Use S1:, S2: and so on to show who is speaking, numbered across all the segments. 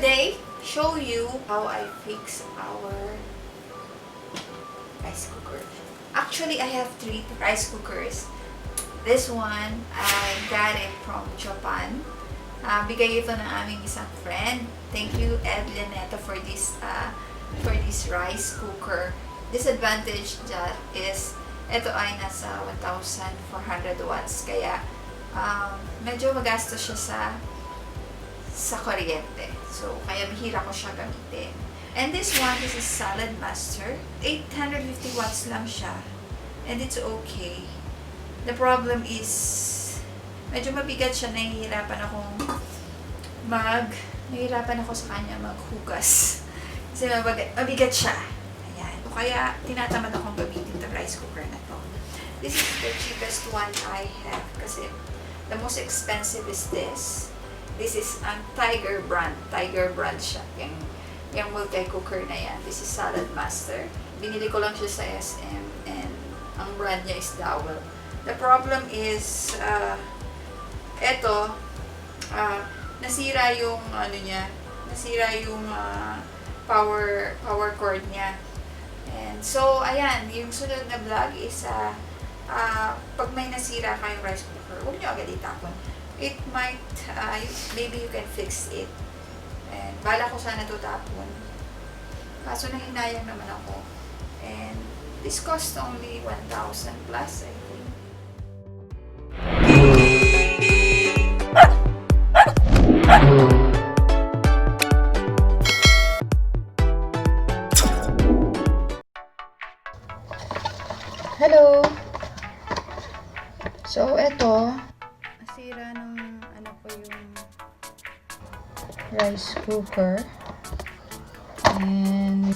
S1: today, show you how I fix our rice cooker. Actually, I have 3 rice cookers. This one, I got it from Japan. Bigay ito ng aming isang friend. Thank you, Ed Leneto, for this rice cooker. Disadvantage that is, ito ay nasa 1,400 watts. Kaya, medyo magastos siya sa kuryente. So, kaya bihira ko siya gamitin. And this one, this is Salad Master. 850 watts lang siya. And it's okay. The problem is, medyo mabigat siya. Nahihirapan ako sa kanya maghugas. Kasi mabigat siya. Ayan. Kaya, tinatamad akong gamitin the rice cooker na to. This is the cheapest one I have. Kasi, the most expensive is this. This is ang Tiger brand. Tiger brand siya. Yung multi-cooker na yan. This is Salad Master. Binili ko lang siya sa SM. And, ang brand niya is Dowel. The problem is, nasira yung power cord niya. And so, ayan, yung sunod na vlog is, pag may nasira kayong rice cooker, huwag nyo agad itapon. It might, maybe you can fix it. And, bala ko sana ito tapon. Kaso nahinayang naman ako. And, this cost only 1,000 plus, I think. Hello! So, eto, nasira ng yung rice cooker. And,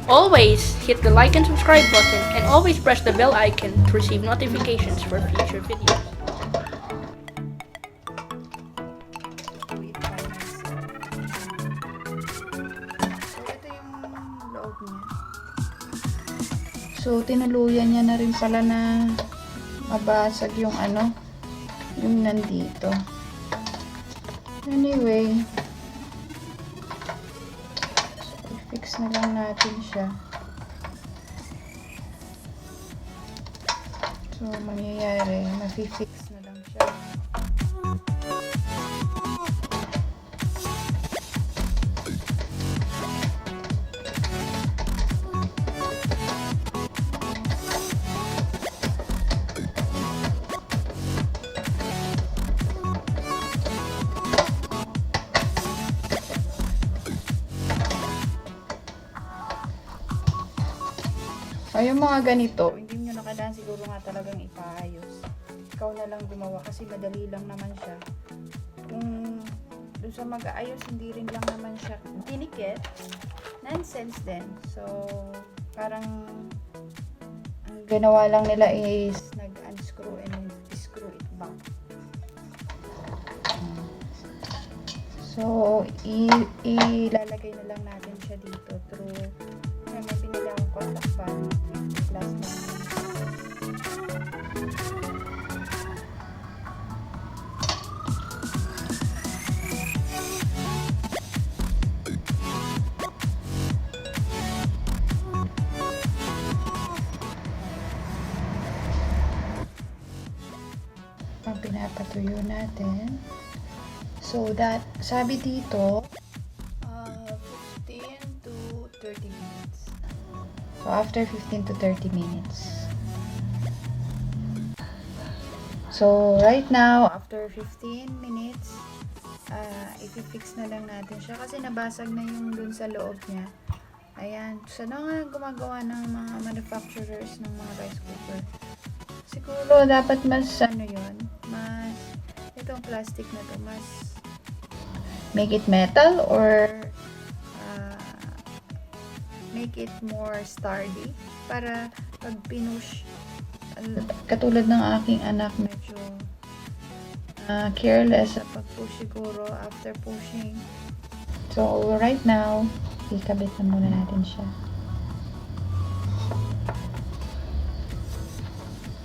S2: Always hit the like and subscribe button and always press the bell icon to receive notifications for future videos.
S1: so, tinuluyan niya na rin pala na mabasag yung yung nandito. Anyway, so, i-fix na lang natin siya. So, mangyayari, mafi-fix na lang siya. Yung mga ganito, hindi nyo na kailangan siguro nga talagang ipaayos. Ikaw na lang gumawa kasi madali lang naman siya. Kung doon sa mag-aayos, hindi rin lang naman siya tinikit. Nonsense din. So, parang ang ginawa lang nila is nag-unscrew and screw it back. So, ilalagay na lang natin siya dito through may pinili akong contact fan 50 plus na. Ang pinapatuyo natin. So that, sabi dito, 15 to 30 minutes. So after 15 to 30 minutes. So right now, after 15 minutes, i-fix na lang natin siya kasi nabasag na yung dun sa loob niya. Ayan. So ano nga gumagawa ng mga manufacturers ng mga rice cooker? Siguro dapat mas mas itong plastic na to, mas make it metal or make it more sturdy para pag pinush, katulad ng aking anak, medyo careless sa pag-push siguro after pushing. So right now ikabit na muna natin siya.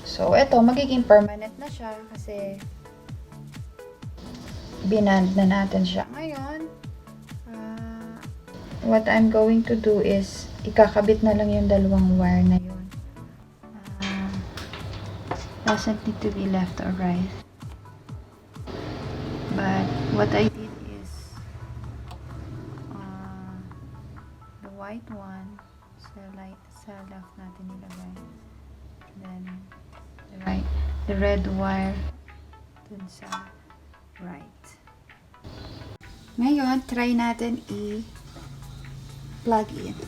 S1: So, eto, magiging permanent na siya kasi binand na natin siya. Ngayon, what I'm going to do is ikakabit na lang yung dalawang wire na yun. Doesn't need to be left or right. But what I did is the white one sa left natin nilagay. Then the red wire dun sa right. Ngayon, try natin i-plug in.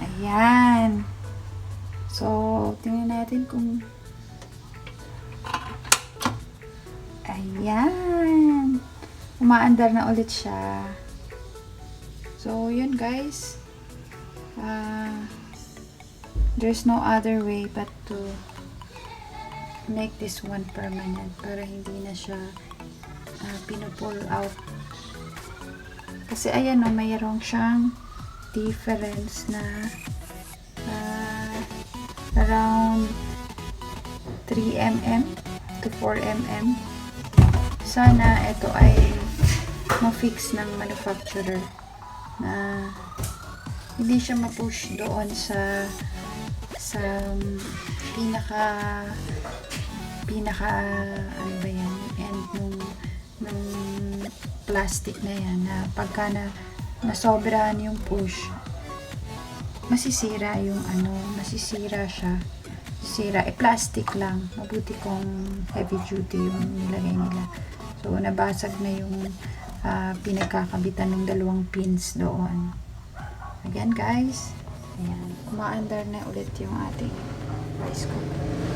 S1: Ayan. So, tingnan natin kung ayan. Umaandar na ulit siya. So, yun guys. There's no other way but to make this one permanent para hindi na siya pinupull out. Kasi ayan o, mayroong siyang difference na around 3 mm to 4 mm. Sana ito ay ma-fix ng manufacturer na hindi siya ma-push doon sa pinaka ano ba yan, end nung plastic na yan, na pagka nasobrahan yung push, masisira yung masisira siya. Plastic lang. Mabuti kung heavy duty yung nilagay nila. So, nabasag na yung pinagkakabitan ng dalawang pins doon. Again, guys. Ayan. Umaandar na ulit yung ating rice cooker.